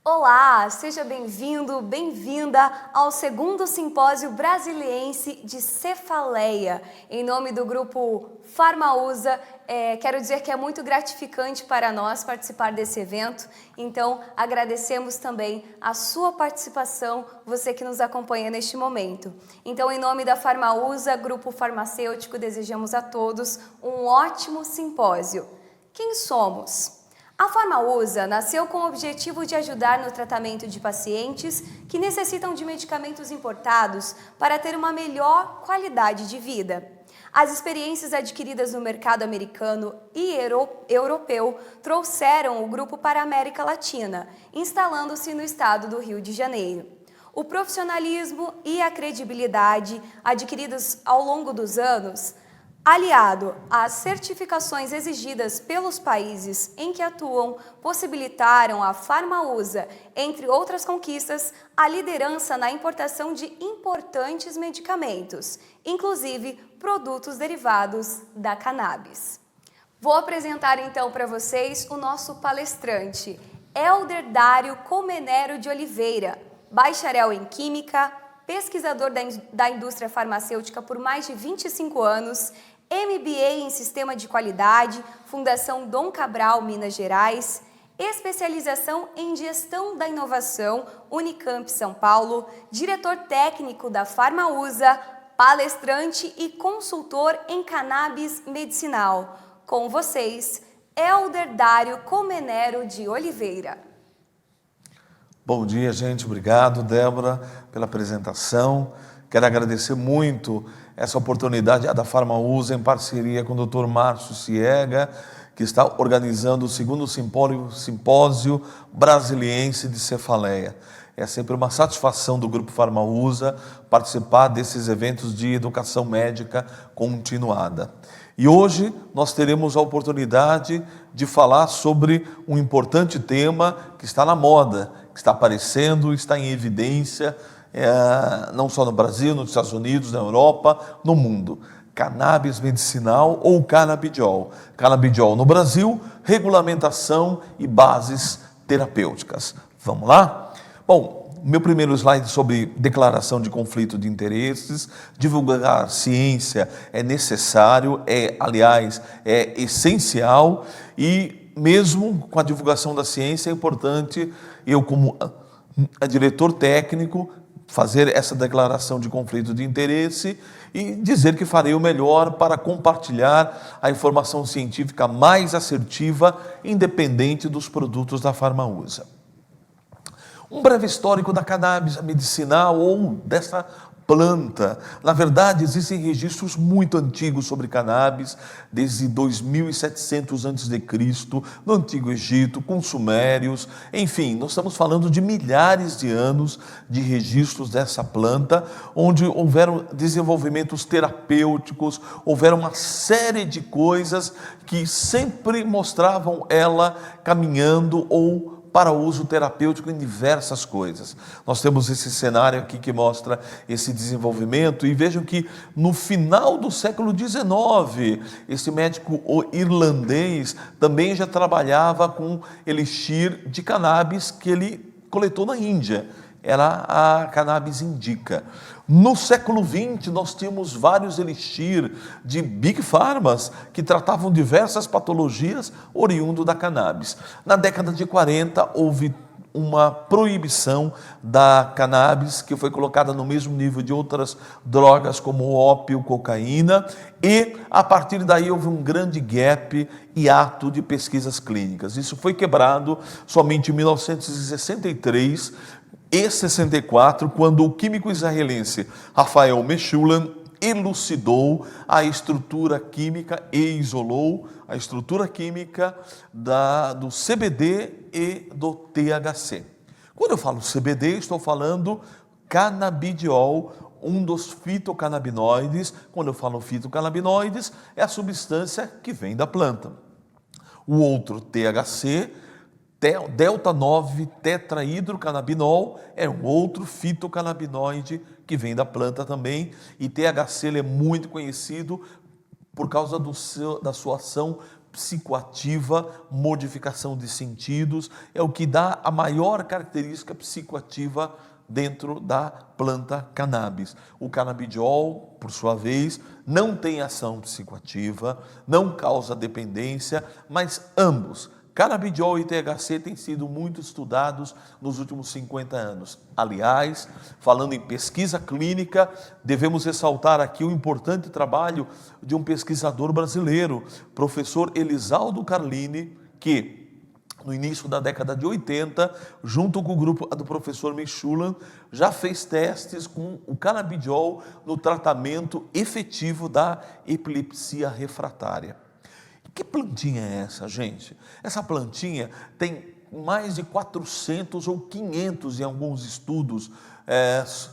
Olá, seja bem-vindo, bem-vinda ao segundo Simpósio Brasiliense de Cefaleia. Em nome do grupo Farmausa, quero dizer que é muito gratificante para nós participar desse evento, então agradecemos também a sua participação, você que nos acompanha neste momento. Então, em nome da Farmausa, grupo farmacêutico, desejamos a todos um ótimo simpósio. Quem somos? A Farmausa nasceu com o objetivo de ajudar no tratamento de pacientes que necessitam de medicamentos importados para ter uma melhor qualidade de vida. As experiências adquiridas no mercado americano e europeu trouxeram o grupo para a América Latina, instalando-se no estado do Rio de Janeiro. O profissionalismo e a credibilidade adquiridos ao longo dos anos, aliado às certificações exigidas pelos países em que atuam, possibilitaram à Farmausa, entre outras conquistas, a liderança na importação de importantes medicamentos, inclusive produtos derivados da cannabis. Vou apresentar então para vocês o nosso palestrante, Elder Dário Colmenero de Oliveira, bacharel em Química, pesquisador da indústria farmacêutica por mais de 25 anos, MBA em Sistema de Qualidade, Fundação Dom Cabral, Minas Gerais, especialização em Gestão da Inovação, Unicamp São Paulo, diretor técnico da Farmausa, palestrante e consultor em cannabis medicinal. Com vocês, Elder Dário Colmenero de Oliveira. Bom dia, gente. Obrigado, Débora, pela apresentação. Quero agradecer muito essa oportunidade da Farmausa em parceria com o Dr. Márcio Ciega, que está organizando o segundo simpósio brasiliense de cefaleia. É sempre uma satisfação do Grupo Farmausa participar desses eventos de educação médica continuada. E hoje nós teremos a oportunidade de falar sobre um importante tema que está na moda, que está aparecendo, está em evidência, não só no Brasil, nos Estados Unidos, na Europa, no mundo. Cannabis medicinal ou canabidiol. Canabidiol no Brasil, regulamentação e bases terapêuticas. Vamos lá? Bom, meu primeiro slide sobre declaração de conflito de interesses. Divulgar ciência é necessário, aliás, é essencial, e mesmo com a divulgação da ciência é importante eu, como diretor técnico, fazer essa declaração de conflito de interesse e dizer que farei o melhor para compartilhar a informação científica mais assertiva, independente dos produtos da Farmausa. Um breve histórico da cannabis medicinal ou dessa planta. Na verdade, existem registros muito antigos sobre cannabis, desde 2700 a.C., no Antigo Egito, com sumérios. Enfim, nós estamos falando de milhares de anos de registros dessa planta, onde houveram desenvolvimentos terapêuticos, houveram uma série de coisas que sempre mostravam ela caminhando ou para uso terapêutico em diversas coisas. Nós temos esse cenário aqui que mostra esse desenvolvimento, e vejam que no final do século XIX, esse médico irlandês também já trabalhava com elixir de cannabis que ele coletou na Índia. Era a cannabis indica. No século XX, nós tínhamos vários elixir de Big Pharmas que tratavam diversas patologias oriundo da cannabis. Na década de 40, houve uma proibição da cannabis, que foi colocada no mesmo nível de outras drogas como ópio, cocaína, e a partir daí houve um grande gap, hiato de pesquisas clínicas. Isso foi quebrado somente em 1963 e 64, quando o químico israelense Rafael Mechoulam elucidou a estrutura química e isolou a estrutura química do CBD e do THC. Quando eu falo CBD, estou falando canabidiol, um dos fitocannabinoides. Quando eu falo fitocannabinoides, é a substância que vem da planta. O outro, THC, delta-9-tetrahidrocannabinol, é um outro fitocannabinoide que vem da planta também, e THC ele é muito conhecido por causa da sua ação psicoativa, modificação de sentidos, é o que dá a maior característica psicoativa dentro da planta cannabis. O canabidiol, por sua vez, não tem ação psicoativa, não causa dependência, mas ambos, canabidiol e THC, têm sido muito estudados nos últimos 50 anos. Aliás, falando em pesquisa clínica, devemos ressaltar aqui o importante trabalho de um pesquisador brasileiro, professor Elisaldo Carlini, que no início da década de 80, junto com o grupo do professor Michulan, já fez testes com o canabidiol no tratamento efetivo da epilepsia refratária. Que plantinha é essa, gente? Essa plantinha tem mais de 400 ou 500 em alguns estudos,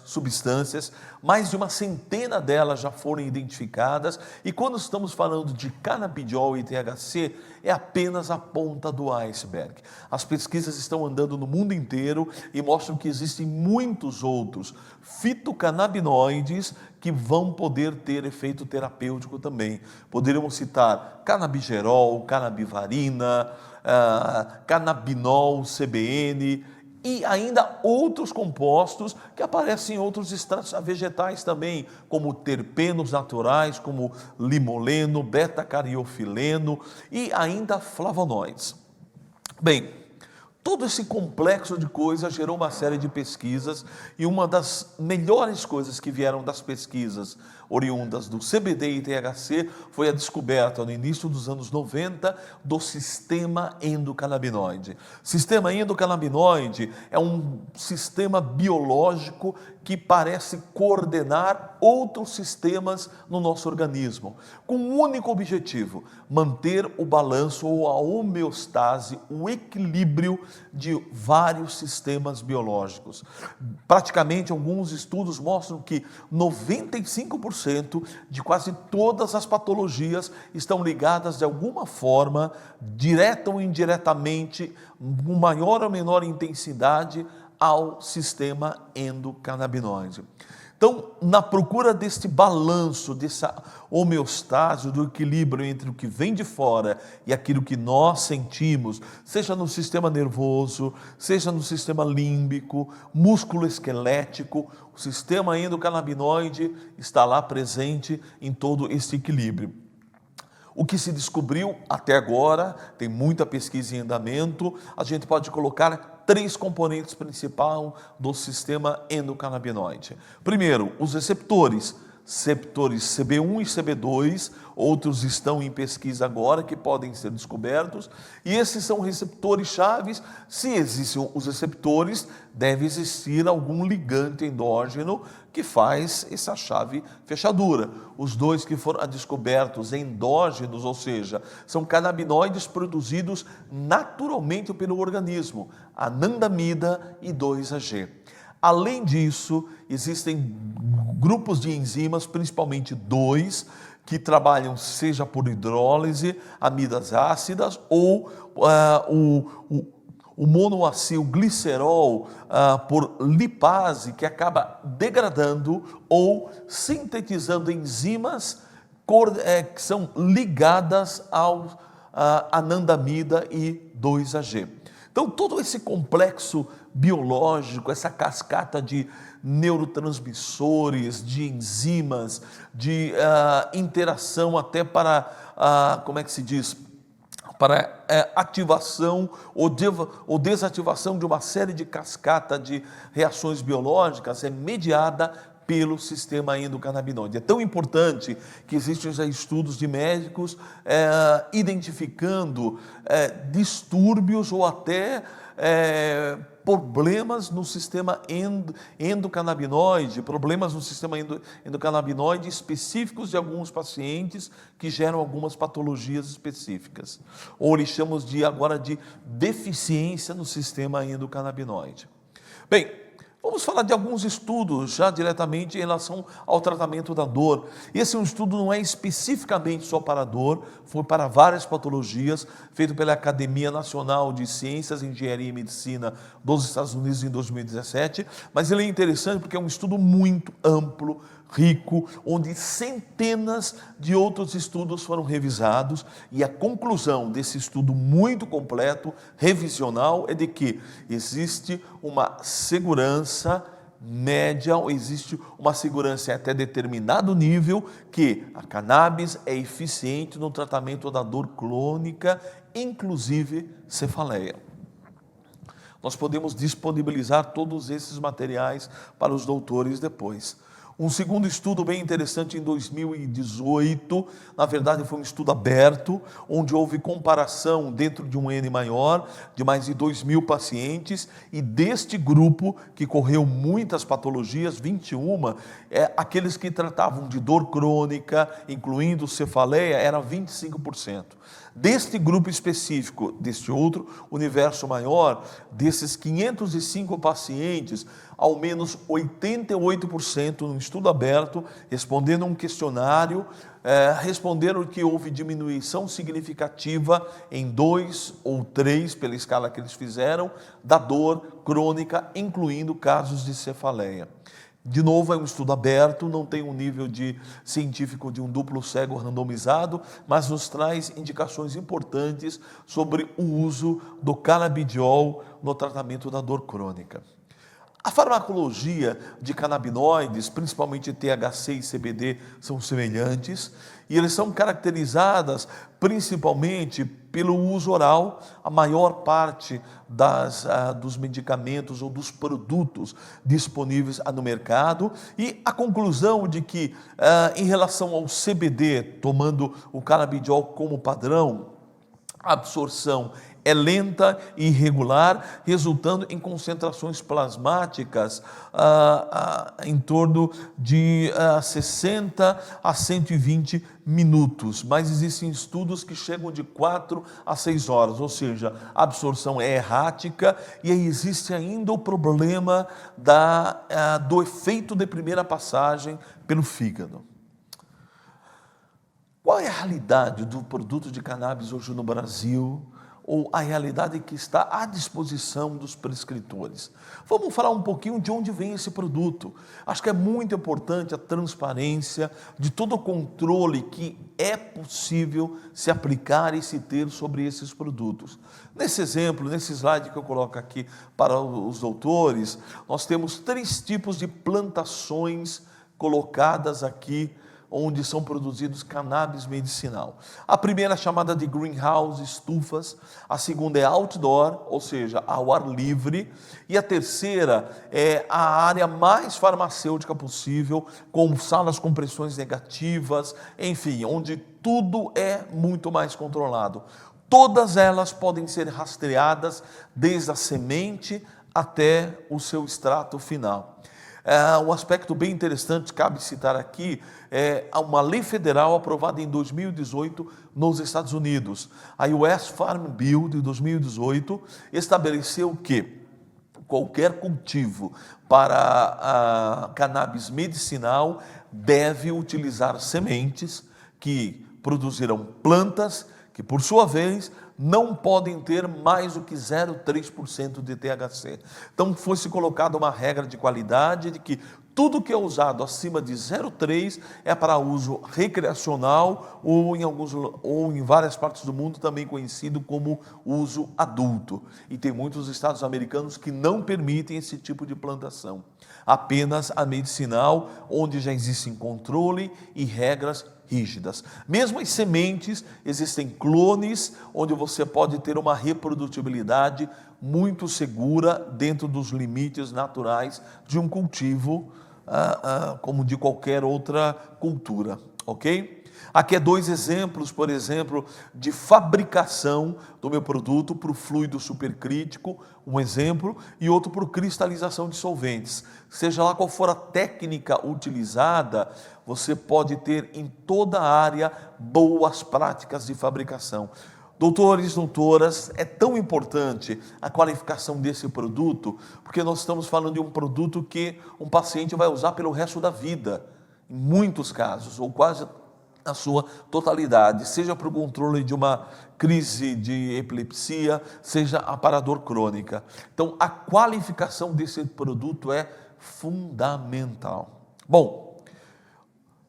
substâncias, mais de uma centena delas já foram identificadas, e quando estamos falando de canabidiol e THC, é apenas a ponta do iceberg. As pesquisas estão andando no mundo inteiro e mostram que existem muitos outros fitocannabinoides que vão poder ter efeito terapêutico também. Poderíamos citar canabigerol, canabivarina, canabinol, CBN, e ainda outros compostos que aparecem em outros extratos vegetais também, como terpenos naturais, como limoleno, beta-cariofileno e ainda flavonoides. Bem, todo esse complexo de coisas gerou uma série de pesquisas, e uma das melhores coisas que vieram das pesquisas oriundas do CBD e THC foi a descoberta, no início dos anos 90, do sistema endocannabinoide. Sistema endocannabinoide é um sistema biológico que parece coordenar outros sistemas no nosso organismo, com um único objetivo: manter o balanço ou a homeostase, o equilíbrio de vários sistemas biológicos. Praticamente, alguns estudos mostram que 95% de quase todas as patologias estão ligadas de alguma forma, direta ou indiretamente, com maior ou menor intensidade, ao sistema endocannabinoide. Então, na procura deste balanço, dessa homeostase, do equilíbrio entre o que vem de fora e aquilo que nós sentimos, seja no sistema nervoso, seja no sistema límbico, músculo-esquelético, o sistema endocannabinoide está lá presente em todo esse equilíbrio. O que se descobriu até agora, tem muita pesquisa em andamento, a gente pode colocar 3 componentes principais do sistema endocannabinoide. Primeiro, os receptores CB1 e CB2, outros estão em pesquisa agora que podem ser descobertos, e esses são receptores chaves. Se existem os receptores, deve existir algum ligante endógeno que faz essa chave fechadura. Os 2 que foram descobertos endógenos, ou seja, são canabinoides produzidos naturalmente pelo organismo, anandamida e 2-AG. Além disso, existem grupos de enzimas, principalmente 2, que trabalham seja por hidrólise, amidas ácidas, ou o monoacilglicerol por lipase, que acaba degradando ou sintetizando enzimas que são ligadas ao anandamida e 2-AG. Então, todo esse complexo biológico, essa cascata de neurotransmissores, de enzimas, de interação até para, para ativação ou desativação de uma série de cascata de reações biológicas, é mediada pelo sistema endocannabinoide. É tão importante que existem já estudos de médicos identificando distúrbios ou até problemas no sistema endocannabinoide, problemas no sistema endocannabinoide específicos de alguns pacientes que geram algumas patologias específicas. Ou eles chamam agora de deficiência no sistema endocannabinoide. Bem, vamos falar de alguns estudos já diretamente em relação ao tratamento da dor. Esse estudo não é especificamente só para a dor, foi para várias patologias, feito pela Academia Nacional de Ciências, Engenharia e Medicina dos Estados Unidos em 2017, mas ele é interessante porque é um estudo muito amplo, rico, onde centenas de outros estudos foram revisados, e a conclusão desse estudo muito completo, revisional, é de que existe uma segurança média, ou existe uma segurança até determinado nível, que a cannabis é eficiente no tratamento da dor crônica, inclusive cefaleia. Nós podemos disponibilizar todos esses materiais para os doutores depois. Um segundo estudo bem interessante em 2018, na verdade foi um estudo aberto, onde houve comparação dentro de um N maior, de mais de 2.000 pacientes, e deste grupo, que correu muitas patologias, 21, aqueles que tratavam de dor crônica, incluindo cefaleia, era 25%. Deste grupo específico, deste outro universo maior, desses 505 pacientes, ao menos 88% no estudo aberto, respondendo a um questionário, responderam que houve diminuição significativa em 2 ou 3, pela escala que eles fizeram, da dor crônica, incluindo casos de cefaleia. De novo, é um estudo aberto, não tem um nível científico de um duplo cego randomizado, mas nos traz indicações importantes sobre o uso do canabidiol no tratamento da dor crônica. A farmacologia de canabinoides, principalmente THC e CBD, são semelhantes, e eles são caracterizadas principalmente pelo uso oral. A maior parte dos medicamentos ou dos produtos disponíveis no mercado, e a conclusão de que, em relação ao CBD, tomando o canabidiol como padrão, a absorção é lenta e irregular, resultando em concentrações plasmáticas em torno de 60 a 120 minutos, mas existem estudos que chegam de 4 a 6 horas, ou seja, a absorção é errática, e aí existe ainda o problema do efeito de primeira passagem pelo fígado. Qual é a realidade do produto de cannabis hoje no Brasil, ou a realidade que está à disposição dos prescritores? Vamos falar um pouquinho de onde vem esse produto. Acho que é muito importante a transparência de todo o controle que é possível se aplicar e se ter sobre esses produtos. Nesse exemplo, nesse slide que eu coloco aqui para os doutores, nós temos 3 tipos de plantações colocadas aqui, onde são produzidos cannabis medicinal. A primeira é chamada de greenhouse, estufas. A segunda é outdoor, ou seja, ao ar livre. E a terceira é a área mais farmacêutica possível, com salas com pressões negativas, enfim, onde tudo é muito mais controlado. Todas elas podem ser rastreadas desde a semente até o seu extrato final. Um aspecto bem interessante, cabe citar aqui, é uma lei federal aprovada em 2018 nos Estados Unidos. A US Farm Bill de 2018 estabeleceu que qualquer cultivo para cannabis medicinal deve utilizar sementes que produzirão plantas que, por sua vez, não podem ter mais do que 0,3% de THC. Então, foi-se colocada uma regra de qualidade de que tudo que é usado acima de 0,3 é para uso recreacional ou em várias partes do mundo também conhecido como uso adulto. E tem muitos estados americanos que não permitem esse tipo de plantação. Apenas a medicinal, onde já existem controle e regras rígidas. Mesmo as sementes, existem clones, onde você pode ter uma reprodutibilidade muito segura dentro dos limites naturais de um cultivo, como de qualquer outra cultura, ok? Aqui é 2 exemplos, por exemplo, de fabricação do meu produto para o fluido supercrítico, um exemplo, e outro para cristalização de solventes. Seja lá qual for a técnica utilizada, você pode ter em toda a área boas práticas de fabricação. Doutores, doutoras, é tão importante a qualificação desse produto, porque nós estamos falando de um produto que um paciente vai usar pelo resto da vida, em muitos casos, ou quase na sua totalidade, seja para o controle de uma crise de epilepsia, seja para a dor crônica. Então, a qualificação desse produto é fundamental. Bom,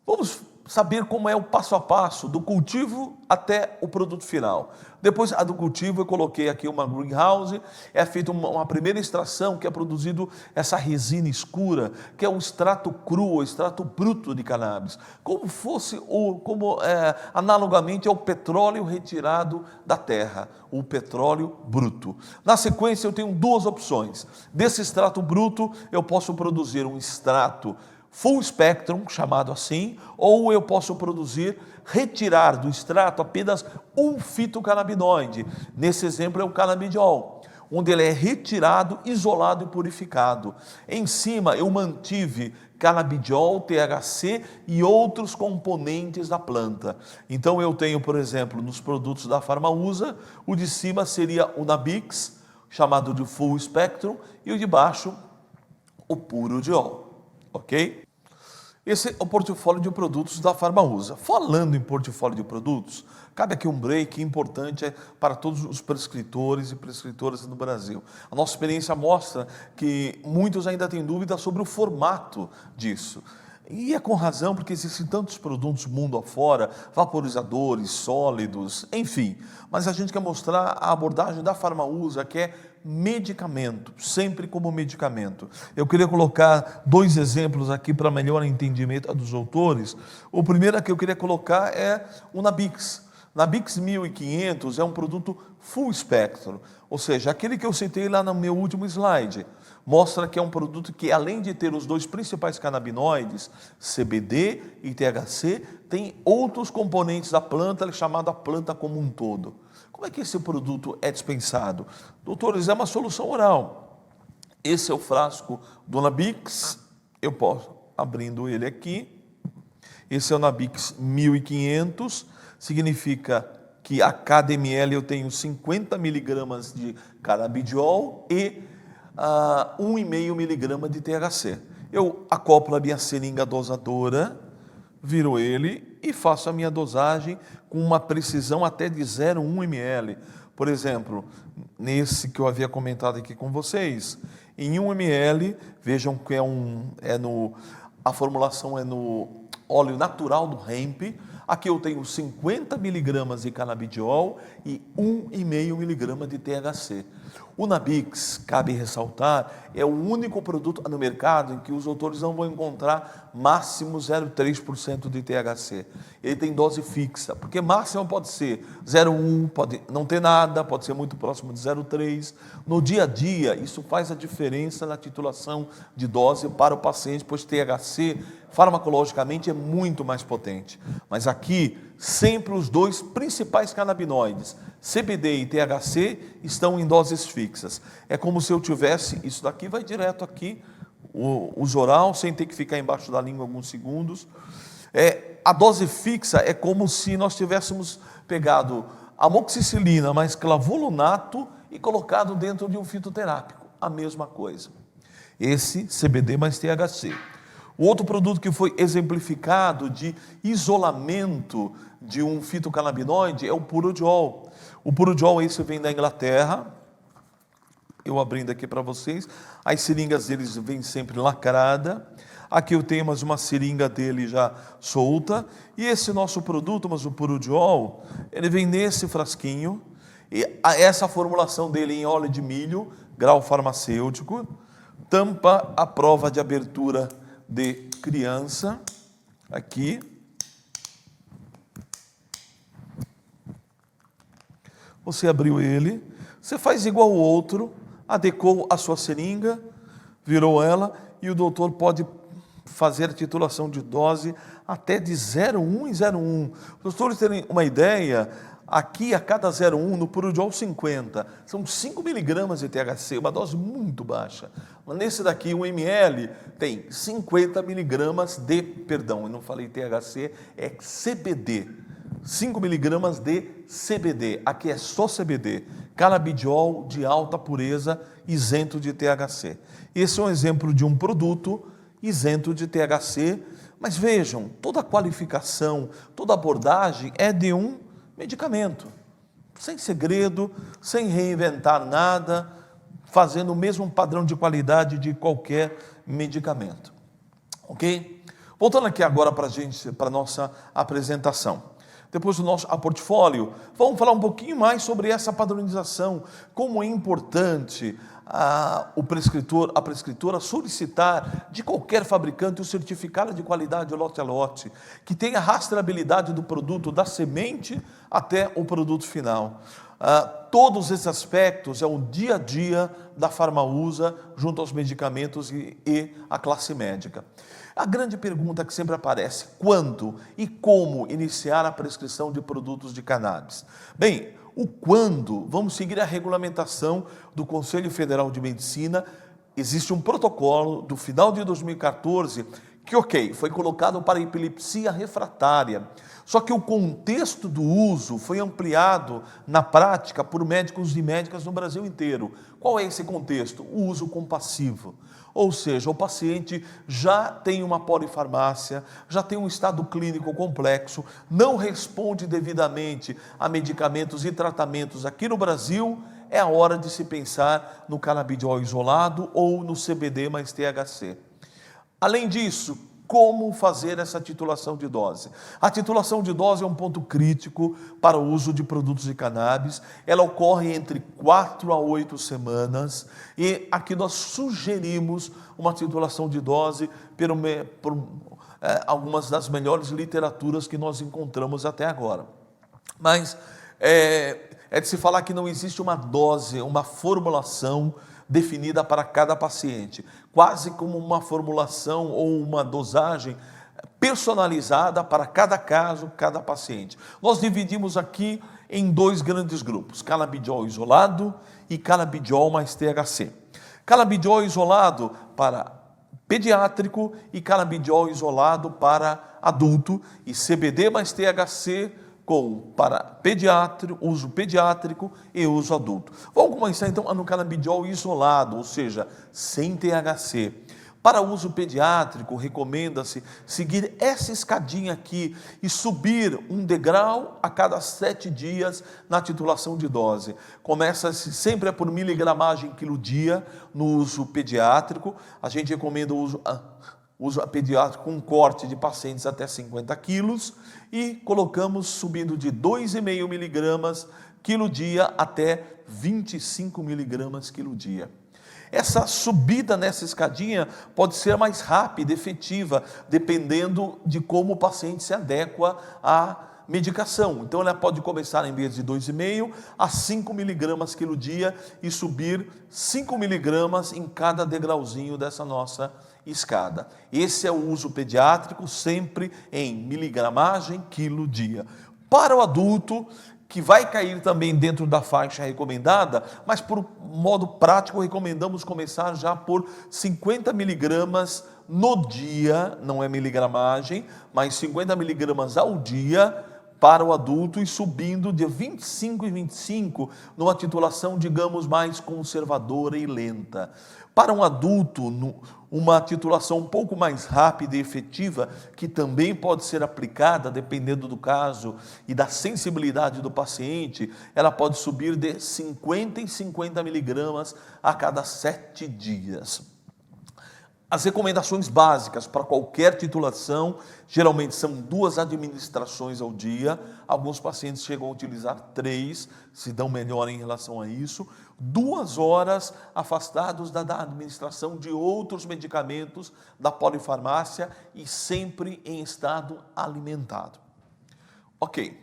Vamos saber como é o passo a passo do cultivo até o produto final. Depois do cultivo eu coloquei aqui uma greenhouse, é feita uma primeira extração que é produzido essa resina escura, que é o extrato cru, o extrato bruto de cannabis, analogamente ao petróleo retirado da terra, o petróleo bruto. Na sequência eu tenho duas opções. Desse extrato bruto eu posso produzir um extrato full spectrum, chamado assim, ou eu posso retirar do extrato apenas um fitocannabinoide. Nesse exemplo é o canabidiol, onde ele é retirado, isolado e purificado. Em cima eu mantive canabidiol, THC e outros componentes da planta. Então eu tenho, por exemplo, nos produtos da Farmausa, o de cima seria o Nabix, chamado de full spectrum, e o de baixo, o puro diol. Ok? Esse é o portfólio de produtos da Farmausa. Falando em portfólio de produtos, cabe aqui um break importante para todos os prescritores e prescritoras do Brasil. A nossa experiência mostra que muitos ainda têm dúvidas sobre o formato disso. E é com razão, porque existem tantos produtos mundo afora, vaporizadores, sólidos, enfim. Mas a gente quer mostrar a abordagem da Farmausa, que é medicamento, sempre como medicamento. Eu queria colocar dois exemplos aqui para melhor entendimento dos autores. O primeiro que eu queria colocar é o Nabix. Nabix 1500 é um produto full spectrum, ou seja, aquele que eu citei lá no meu último slide. Mostra que é um produto que, além de ter os dois principais canabinoides, CBD e THC, tem outros componentes da planta, chamada planta como um todo. Como é que esse produto é dispensado? Doutores, é uma solução oral. Esse é o frasco do Nabix, eu posso, abrindo ele aqui. Esse é o Nabix 1500, significa que a cada ml eu tenho 50 miligramas de canabidiol e 1,5 miligrama de THC. Eu acoplo a minha seringa dosadora, viro ele e faço a minha dosagem com uma precisão até de 0,1 ml. Por exemplo, nesse que eu havia comentado aqui com vocês, em 1 ml, vejam que a formulação é no óleo natural do hemp. Aqui eu tenho 50 miligramas de canabidiol e 1,5 miligrama de THC. O Nabix, cabe ressaltar, é o único produto no mercado em que os autores não vão encontrar máximo 0,3% de THC. Ele tem dose fixa, porque máximo pode ser 0,1, pode não ter nada, pode ser muito próximo de 0,3. No dia a dia, isso faz a diferença na titulação de dose para o paciente, pois THC farmacologicamente é muito mais potente. Mas aqui, sempre os dois principais canabinoides, CBD e THC, estão em doses fixas. É como se eu tivesse, isso daqui vai direto aqui, o uso oral, sem ter que ficar embaixo da língua alguns segundos. A dose fixa é como se nós tivéssemos pegado amoxicilina mais clavulunato e colocado dentro de um fitoterápico. A mesma coisa. Esse CBD mais THC. O outro produto que foi exemplificado de isolamento de um fitocannabinoide é o purodiol. O purodiol, esse vem da Inglaterra. Eu abrindo aqui para vocês. As seringas deles vêm sempre lacrada. Aqui eu tenho mais uma seringa dele já solta. E esse nosso produto, mas o purodiol, ele vem nesse frasquinho. E essa formulação dele em óleo de milho, grau farmacêutico, tampa a prova de abertura de criança, aqui. Você abriu ele, você faz igual o outro, adequou a sua seringa, virou ela, e o doutor pode fazer a titulação de dose até de 0,1 e 0,1. Os doutores terem uma ideia, aqui a cada 0,1 no purodiol 50, são 5 miligramas de THC, uma dose muito baixa. Mas nesse daqui, 1 ml, tem 50 miligramas de, perdão, eu não falei THC, é CBD. 5 miligramas de CBD, aqui é só CBD, canabidiol de alta pureza, isento de THC. Esse é um exemplo de um produto isento de THC, mas vejam, toda a qualificação, toda a abordagem é de um medicamento, sem segredo, sem reinventar nada, fazendo o mesmo padrão de qualidade de qualquer medicamento. Ok? Voltando aqui agora para a nossa apresentação. Depois do nosso portfólio, vamos falar um pouquinho mais sobre essa padronização, como é importante a prescritora solicitar de qualquer fabricante o certificado de qualidade lote a lote, que tenha rastreabilidade do produto, da semente até o produto final. Todos esses aspectos é o dia a dia da Farmausa junto aos medicamentos e a classe médica. A grande pergunta que sempre aparece: quando e como iniciar a prescrição de produtos de cannabis? Bem, o quando, vamos seguir a regulamentação do Conselho Federal de Medicina. Existe um protocolo do final de 2014 que, foi colocado para epilepsia refratária. Só que o contexto do uso foi ampliado na prática por médicos e médicas no Brasil inteiro. Qual é esse contexto? O uso compassivo. Ou seja, o paciente já tem uma polifarmácia, já tem um estado clínico complexo, não responde devidamente a medicamentos e tratamentos aqui no Brasil, é a hora de se pensar no canabidiol isolado ou no CBD mais THC. Além disso, como fazer essa titulação de dose? A titulação de dose é um ponto crítico para o uso de produtos de cannabis. Ela ocorre entre 4 a 8 semanas e aqui nós sugerimos uma titulação de dose por algumas das melhores literaturas que nós encontramos até agora. Mas é de se falar que não existe uma dose, uma formulação definida para cada paciente, quase como uma formulação ou uma dosagem personalizada para cada caso, cada paciente. Nós dividimos aqui em 2 grandes grupos: canabidiol isolado e canabidiol mais THC. Canabidiol isolado para pediátrico e canabidiol isolado para adulto, e CBD mais THC para uso pediátrico e uso adulto. Vamos começar então no canabidiol isolado, ou seja, sem THC. Para uso pediátrico, recomenda-se seguir essa escadinha aqui e subir um degrau a cada 7 dias na titulação de dose. Começa-se sempre por miligramagem quilo dia no uso pediátrico. A gente recomenda o uso pediátrico com corte de pacientes até 50 quilos e colocamos subindo de 2,5 miligramas quilo dia até 25 miligramas quilo dia. Essa subida nessa escadinha pode ser mais rápida, efetiva, dependendo de como o paciente se adequa à medicação. Então ela pode começar em vez de 2,5 a 5 miligramas quilo dia e subir 5 miligramas em cada degrauzinho dessa nossa escada. Esse é o uso pediátrico, sempre em miligramagem quilo dia. Para o adulto, que vai cair também dentro da faixa recomendada, mas por modo prático recomendamos começar já por 50 miligramas no dia, não é miligramagem, mas 50 miligramas ao dia para o adulto e subindo de 25 em 25 numa titulação, digamos, mais conservadora e lenta. Para um adulto, uma titulação um pouco mais rápida e efetiva, que também pode ser aplicada, dependendo do caso e da sensibilidade do paciente, ela pode subir de 50 em 50 miligramas a cada 7 dias. As recomendações básicas para qualquer titulação, geralmente são 2 administrações ao dia. Alguns pacientes chegam a utilizar 3, se dão melhor em relação a isso. 2 horas afastados da administração de outros medicamentos da polifarmácia e sempre em estado alimentado. Ok.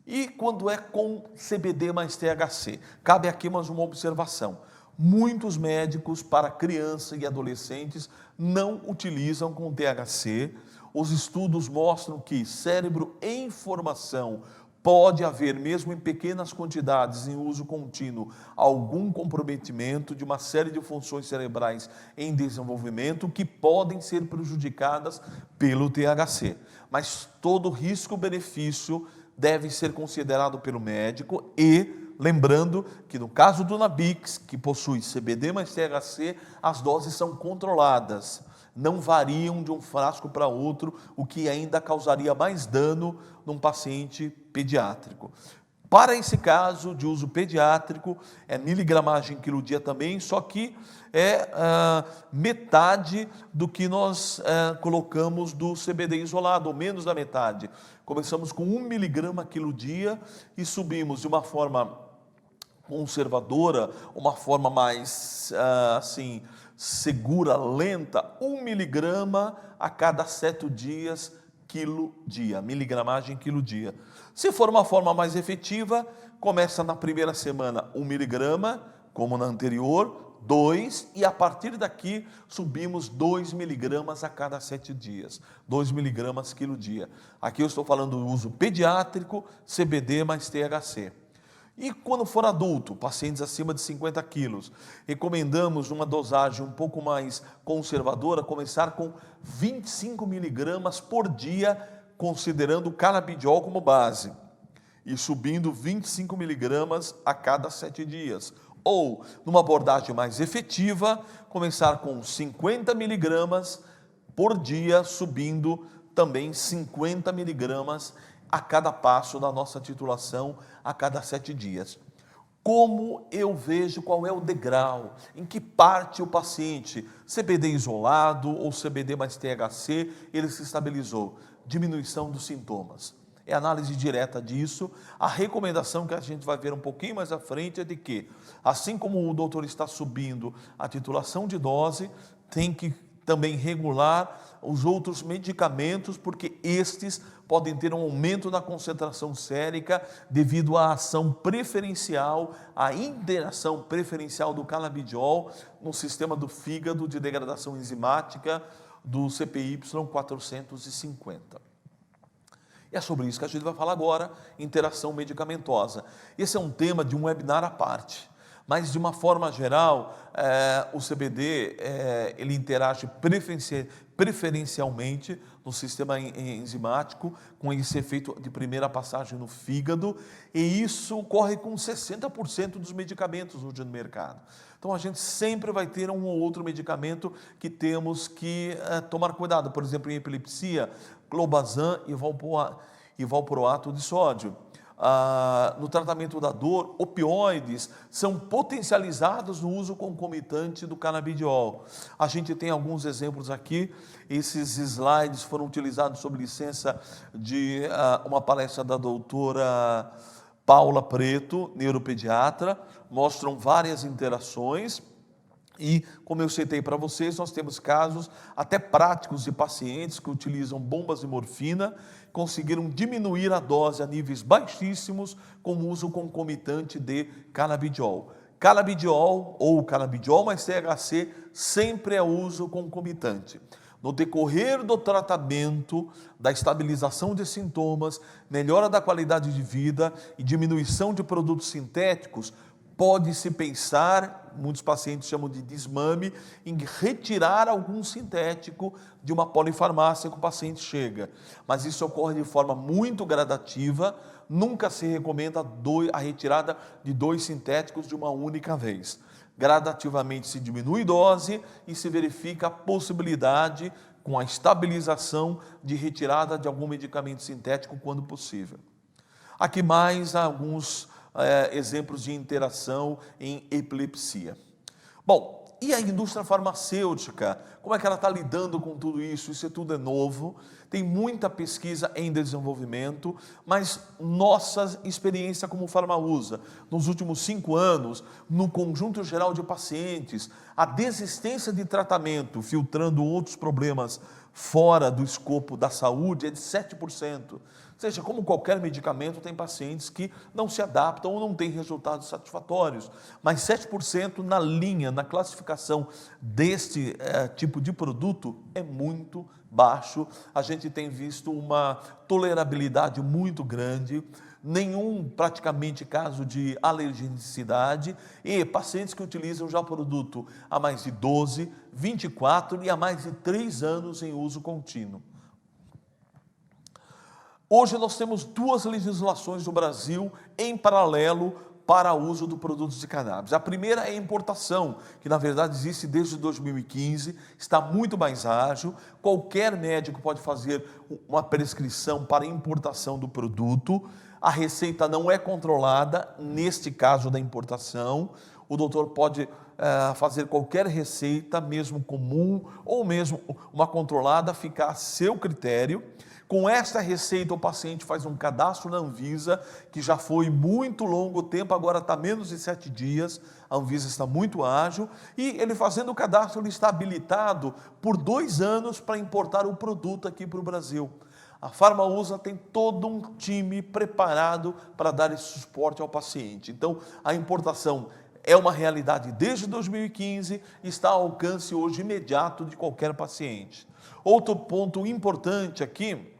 E quando é com CBD mais THC? Cabe aqui mais uma observação. Muitos médicos para crianças e adolescentes não utilizam com THC. Os estudos mostram que cérebro em formação pode haver, mesmo em pequenas quantidades, em uso contínuo, algum comprometimento de uma série de funções cerebrais em desenvolvimento que podem ser prejudicadas pelo THC. Mas todo risco-benefício deve ser considerado pelo médico e lembrando que no caso do Nabix, que possui CBD mais THC, as doses são controladas, não variam de um frasco para outro, o que ainda causaria mais dano num paciente pediátrico. Para esse caso de uso pediátrico, é miligramagem quilo dia também, só que é metade do que nós colocamos do CBD isolado, ou menos da metade. Começamos com 1 miligrama quilo dia e subimos de uma forma conservadora, uma forma mais assim segura, lenta, 1 miligrama a cada 7 dias, quilo dia, miligramagem quilo dia. Se for uma forma mais efetiva, começa na primeira semana 1 miligrama, como na anterior, 2, e a partir daqui subimos 2 miligramas a cada 7 dias, 2 miligramas quilo dia. Aqui eu estou falando do uso pediátrico, CBD mais THC. E quando for adulto, pacientes acima de 50 quilos, recomendamos uma dosagem um pouco mais conservadora, começar com 25 miligramas por dia, considerando o canabidiol como base, e subindo 25 miligramas a cada 7 dias. Ou, numa abordagem mais efetiva, começar com 50 miligramas por dia, subindo também 50 miligramas a cada passo da nossa titulação a cada 7 dias. Como eu vejo qual é o degrau, em que parte o paciente, CBD isolado ou CBD mais THC, ele se estabilizou? Diminuição dos sintomas. É análise direta disso. A recomendação que a gente vai ver um pouquinho mais à frente é de que, assim como o doutor está subindo a titulação de dose, tem que também regular os outros medicamentos, porque estes podem ter um aumento na concentração sérica devido à ação preferencial, à interação preferencial do canabidiol no sistema do fígado de degradação enzimática do CPY 450. E é sobre isso que a gente vai falar agora, interação medicamentosa. Esse é um tema de um webinar à parte. Mas, de uma forma geral, o CBD ele interage preferencialmente no sistema enzimático, com esse efeito de primeira passagem no fígado, e isso ocorre com 60% dos medicamentos hoje no mercado. Então, a gente sempre vai ter um ou outro medicamento que temos que tomar cuidado. Por exemplo, em epilepsia, clobazam e valproato de sódio. No tratamento da dor, opioides são potencializados no uso concomitante do canabidiol. A gente tem alguns exemplos aqui, esses slides foram utilizados sob licença de uma palestra da doutora Paula Preto, neuropediatra, mostram várias interações. E, como eu citei para vocês, nós temos casos até práticos de pacientes que utilizam bombas de morfina, conseguiram diminuir a dose a níveis baixíssimos com o uso concomitante de canabidiol. Canabidiol ou canabidiol mais THC sempre é uso concomitante. No decorrer do tratamento, da estabilização de sintomas, melhora da qualidade de vida e diminuição de produtos sintéticos, pode-se pensar, muitos pacientes chamam de desmame, em retirar algum sintético de uma polifarmácia que o paciente chega. Mas isso ocorre de forma muito gradativa, nunca se recomenda a retirada de 2 sintéticos de uma única vez. Gradativamente se diminui dose e se verifica a possibilidade, com a estabilização, de retirada de algum medicamento sintético quando possível. Aqui mais alguns exemplos de interação em epilepsia. Bom, e a indústria farmacêutica? Como é que ela está lidando com tudo isso? Isso tudo é novo, tem muita pesquisa em desenvolvimento, mas nossa experiência como Farmausa, nos últimos 5 anos, no conjunto geral de pacientes, a desistência de tratamento, filtrando outros problemas fora do escopo da saúde, é de 7%. Ou seja, como qualquer medicamento, tem pacientes que não se adaptam ou não têm resultados satisfatórios, mas 7% na linha, na classificação deste tipo de produto é muito baixo. A gente tem visto uma tolerabilidade muito grande, nenhum praticamente caso de alergenicidade e pacientes que utilizam já o produto há mais de 12, 24 e há mais de 3 anos em uso contínuo. Hoje nós temos 2 legislações no Brasil em paralelo para o uso de produtos de cannabis. A primeira é a importação, que na verdade existe desde 2015, está muito mais ágil, qualquer médico pode fazer uma prescrição para importação do produto. A receita não é controlada, neste caso da importação. O doutor pode fazer qualquer receita, mesmo comum ou mesmo uma controlada, fica a seu critério. Com esta receita, o paciente faz um cadastro na Anvisa, que já foi muito longo tempo, agora está menos de 7 dias, a Anvisa está muito ágil, e ele fazendo o cadastro, ele está habilitado por 2 anos para importar o produto aqui para o Brasil. A Farmausa tem todo um time preparado para dar esse suporte ao paciente. Então, a importação é uma realidade desde 2015 e está ao alcance hoje imediato de qualquer paciente. Outro ponto importante aqui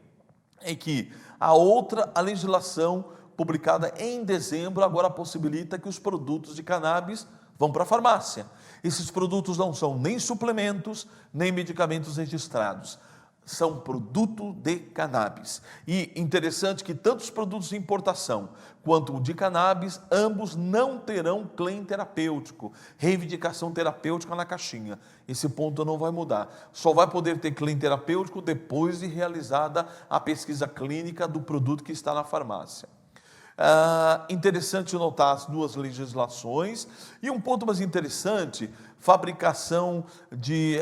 é que a legislação publicada em dezembro agora possibilita que os produtos de cannabis vão para a farmácia. Esses produtos não são nem suplementos, nem medicamentos registrados. São produto de cannabis. E interessante que tanto os produtos de importação quanto o de cannabis, ambos não terão claim terapêutico, reivindicação terapêutica na caixinha. Esse ponto não vai mudar. Só vai poder ter claim terapêutico depois de realizada a pesquisa clínica do produto que está na farmácia. Interessante notar as 2 legislações e um ponto mais interessante, fabricação de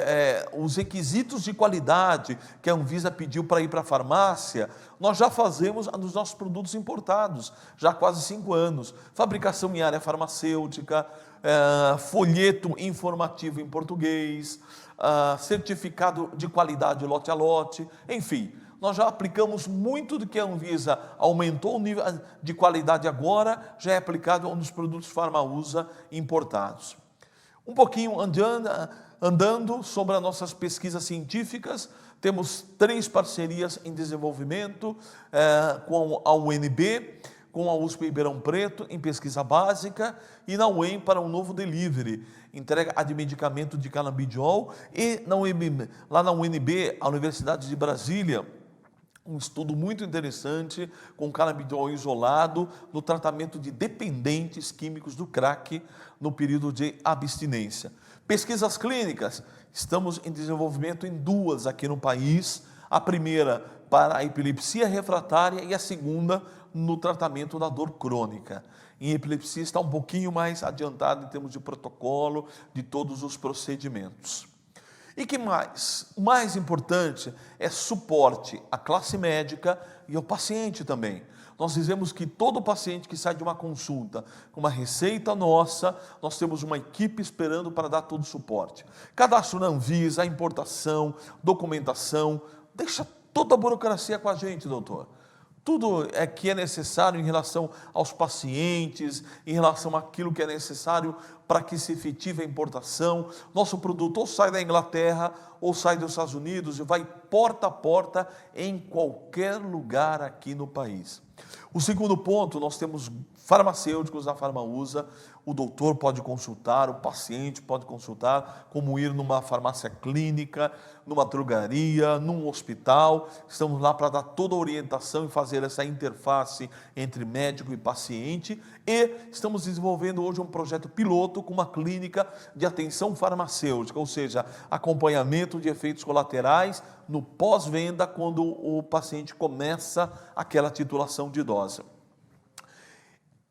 os requisitos de qualidade que a Anvisa pediu para ir para a farmácia, nós já fazemos nos nossos produtos importados, já há quase 5 anos. Fabricação em área farmacêutica, folheto informativo em português, certificado de qualidade lote a lote, enfim. Nós já aplicamos muito do que a Anvisa aumentou o nível de qualidade agora, já é aplicado nos produtos Farmausa importados. Um pouquinho andando sobre as nossas pesquisas científicas, temos 3 parcerias em desenvolvimento com a UNB, com a USP Ribeirão Preto em pesquisa básica e na UEM para um novo delivery, entrega de medicamento de canabidiol e lá na UNB, a Universidade de Brasília, um estudo muito interessante com canabidiol isolado no tratamento de dependentes químicos do crack no período de abstinência. Pesquisas clínicas, estamos em desenvolvimento em 2 aqui no país, a primeira para a epilepsia refratária e a segunda no tratamento da dor crônica. Em epilepsia está um pouquinho mais adiantado em termos de protocolo, de todos os procedimentos. E que mais? O mais importante é suporte à classe médica e ao paciente também. Nós dizemos que todo paciente que sai de uma consulta com uma receita nossa, nós temos uma equipe esperando para dar todo o suporte. Cadastro na Anvisa, a importação, documentação, deixa toda a burocracia com a gente, doutor. Tudo que é necessário em relação aos pacientes, em relação àquilo que é necessário para que se efetive a importação. Nosso produto ou sai da Inglaterra ou sai dos Estados Unidos e vai porta a porta em qualquer lugar aqui no país. O segundo ponto, nós temos farmacêuticos da Farmausa, o doutor pode consultar, o paciente pode consultar, como ir numa farmácia clínica, numa drogaria, num hospital. Estamos lá para dar toda a orientação e fazer essa interface entre médico e paciente. E estamos desenvolvendo hoje um projeto piloto com uma clínica de atenção farmacêutica, ou seja, acompanhamento de efeitos colaterais no pós-venda quando o paciente começa aquela titulação de dose.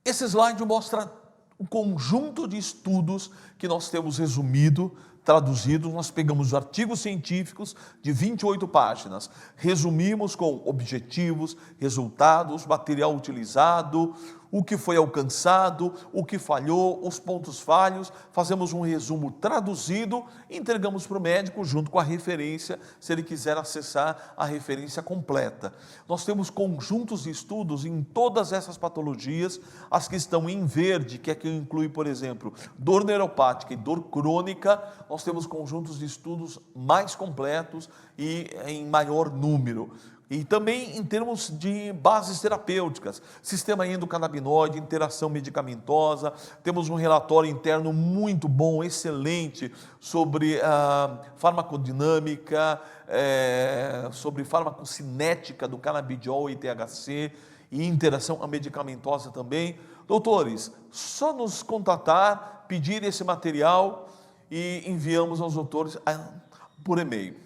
Esse slide mostra um conjunto de estudos que nós temos resumido, traduzidos. Nós pegamos artigos científicos de 28 páginas, resumimos com objetivos, resultados, material utilizado, o que foi alcançado, o que falhou, os pontos falhos, fazemos um resumo traduzido e entregamos para o médico junto com a referência, se ele quiser acessar a referência completa. Nós temos conjuntos de estudos em todas essas patologias, as que estão em verde, que inclui, por exemplo, dor neuropática e dor crônica, nós temos conjuntos de estudos mais completos e em maior número. E também em termos de bases terapêuticas, sistema endocannabinoide, interação medicamentosa, temos um relatório interno muito bom, excelente, sobre farmacodinâmica, sobre farmacocinética do canabidiol e THC, e interação medicamentosa também. Doutores, só nos contatar, pedir esse material e enviamos aos doutores por e-mail.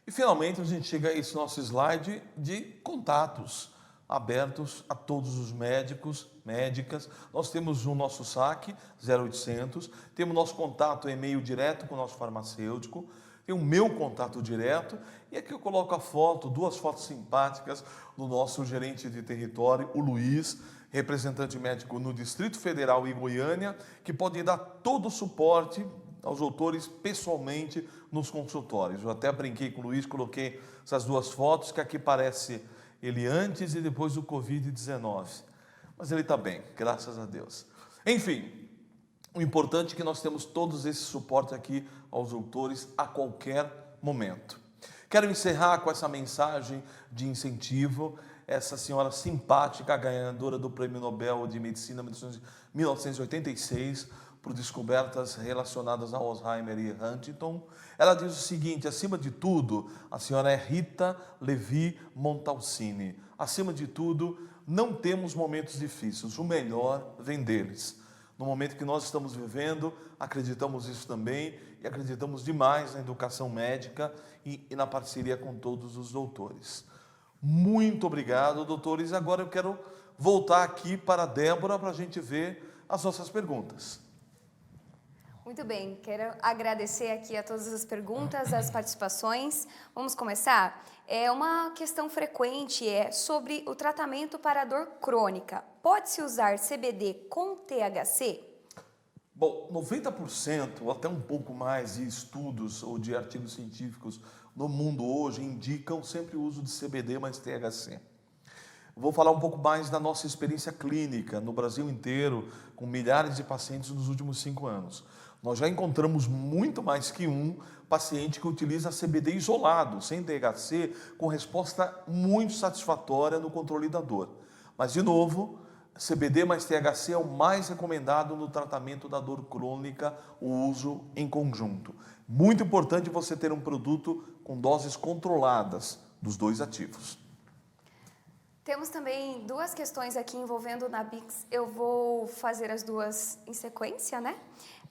E finalmente a gente chega a esse nosso slide de contatos. abertos a todos os médicos, médicas. Nós temos o nosso saque 0800, temos nosso contato e-mail direto com o nosso farmacêutico, tem o meu contato direto, e aqui eu coloco a foto, duas fotos simpáticas do nosso gerente de território, o Luiz, representante médico no Distrito Federal e Goiânia, que pode dar todo o suporte aos doutores pessoalmente nos consultórios. Eu até brinquei com o Luiz, coloquei essas duas fotos, que aqui parece ele antes e depois do Covid-19. Mas ele está bem, graças a Deus. Enfim, o importante é que nós temos todos esse suporte aqui aos doutores a qualquer momento. Quero encerrar com essa mensagem de incentivo. Essa senhora simpática, ganhadora do Prêmio Nobel de Medicina 1986, por descobertas relacionadas ao Alzheimer e Huntington. Ela diz o seguinte: acima de tudo, a senhora é Rita Levi Montalcini. Acima de tudo, não temos momentos difíceis, o melhor vem deles. No momento que nós estamos vivendo, acreditamos isso também e acreditamos demais na educação médica e na parceria com todos os doutores. Muito obrigado, doutores. Agora eu quero voltar aqui para a Débora para a gente ver as nossas perguntas. Muito bem, quero agradecer aqui a todas as perguntas, as participações. Vamos começar? Uma questão frequente sobre o tratamento para a dor crônica. Pode-se usar CBD com THC? Bom, 90% ou até um pouco mais de estudos ou de artigos científicos no mundo hoje indicam sempre o uso de CBD mais THC. Vou falar um pouco mais da nossa experiência clínica no Brasil inteiro, com milhares de pacientes nos últimos 5 anos. Nós já encontramos muito mais que um paciente que utiliza CBD isolado, sem THC, com resposta muito satisfatória no controle da dor. Mas, de novo, CBD mais THC é o mais recomendado no tratamento da dor crônica, o uso em conjunto. Muito importante você ter um produto com doses controladas dos dois ativos. Temos também duas questões aqui envolvendo o Nabix. Eu vou fazer as duas em sequência, né?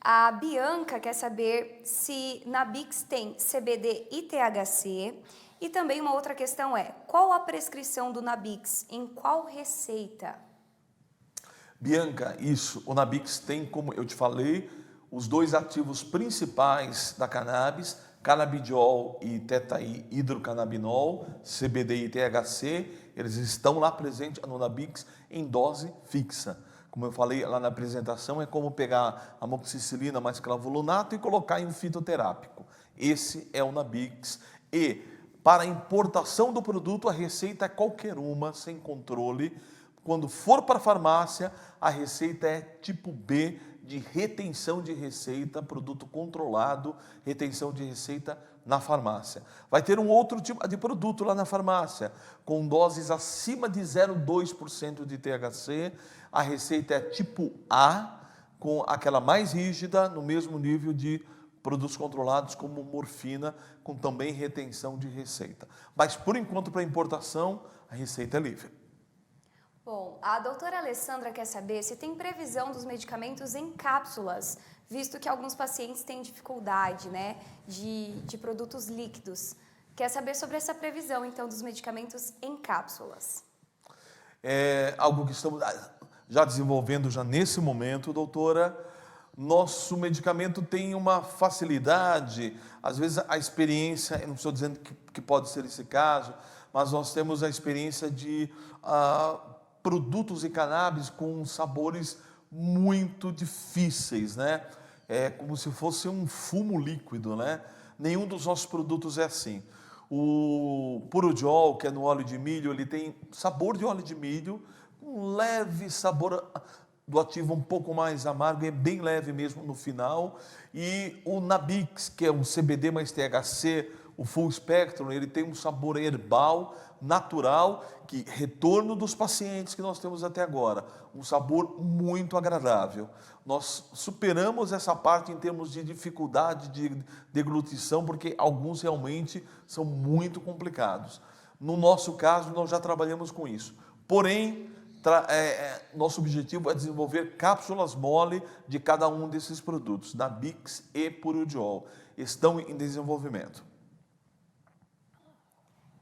A Bianca quer saber se Nabix tem CBD e THC. E também uma outra questão qual a prescrição do Nabix? Em qual receita? Bianca, isso. O Nabix tem, como eu te falei, os dois ativos principais da cannabis, canabidiol e tetahidrocannabinol, CBD e THC, eles estão lá presentes no Nabix em dose fixa. Como eu falei lá na apresentação, é como pegar amoxicilina mais clavulunato e colocar em um fitoterápico. Esse é o Nabix. E para a importação do produto, a receita é qualquer uma, sem controle. Quando for para a farmácia, a receita é tipo B, de retenção de receita, produto controlado, retenção de receita na farmácia. Vai ter um outro tipo de produto lá na farmácia, com doses acima de 0,2% de THC, a receita é tipo A, com aquela mais rígida, no mesmo nível de produtos controlados como morfina, com também retenção de receita. Mas, por enquanto, para importação, a receita é livre. Bom, a doutora Alessandra quer saber se tem previsão dos medicamentos em cápsulas, visto que alguns pacientes têm dificuldade, né, de produtos líquidos. Quer saber sobre essa previsão, então, dos medicamentos em cápsulas. É algo que estamos já desenvolvendo já nesse momento, doutora. Nosso medicamento tem uma facilidade, às vezes a experiência, eu não estou dizendo que pode ser esse caso, mas nós temos a experiência de produtos de cannabis com sabores muito difíceis, né? É como se fosse um fumo líquido, né? Nenhum dos nossos produtos é assim. O Purudiol, que é no óleo de milho, ele tem sabor de óleo de milho, um leve sabor do ativo um pouco mais amargo, é bem leve mesmo no final. E o Nabix, que é um CBD mais THC, o Full Spectrum, ele tem um sabor herbal, natural, que retorno dos pacientes que nós temos até agora. Um sabor muito agradável. Nós superamos essa parte em termos de dificuldade de deglutição, porque alguns realmente são muito complicados. No nosso caso, nós já trabalhamos com isso. Porém, nosso objetivo é desenvolver cápsulas mole de cada um desses produtos, Nabix e Purudiol. Estão em desenvolvimento.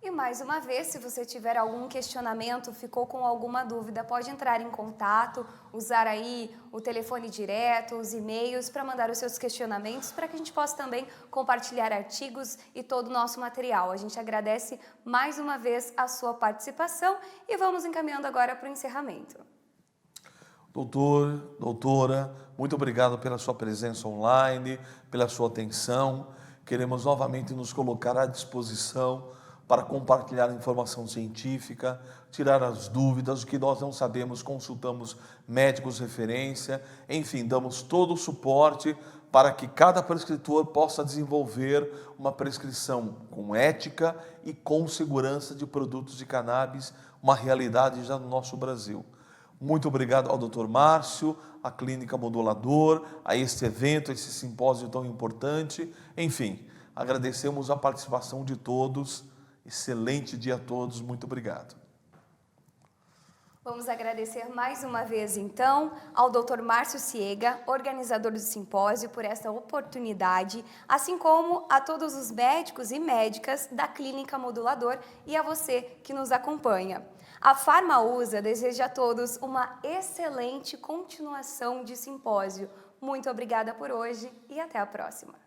E mais uma vez, se você tiver algum questionamento, ficou com alguma dúvida, pode entrar em contato, usar aí o telefone direto, os e-mails para mandar os seus questionamentos, para que a gente possa também compartilhar artigos e todo o nosso material. A gente agradece mais uma vez a sua participação e vamos encaminhando agora para o encerramento. Doutor, doutora, muito obrigado pela sua presença online, pela sua atenção. Queremos novamente nos colocar à disposição para compartilhar informação científica, tirar as dúvidas, o que nós não sabemos, consultamos médicos de referência, enfim, damos todo o suporte para que cada prescritor possa desenvolver uma prescrição com ética e com segurança de produtos de cannabis, uma realidade já no nosso Brasil. Muito obrigado ao Dr. Márcio, à Clínica Modulador, a este evento, a esse simpósio tão importante. Enfim, agradecemos a participação de todos. Excelente dia a todos, muito obrigado. Vamos agradecer mais uma vez, então, ao Dr. Márcio Siega, organizador do simpósio, por esta oportunidade, assim como a todos os médicos e médicas da Clínica Modulador e a você que nos acompanha. A Farmausa deseja a todos uma excelente continuação de simpósio. Muito obrigada por hoje e até a próxima.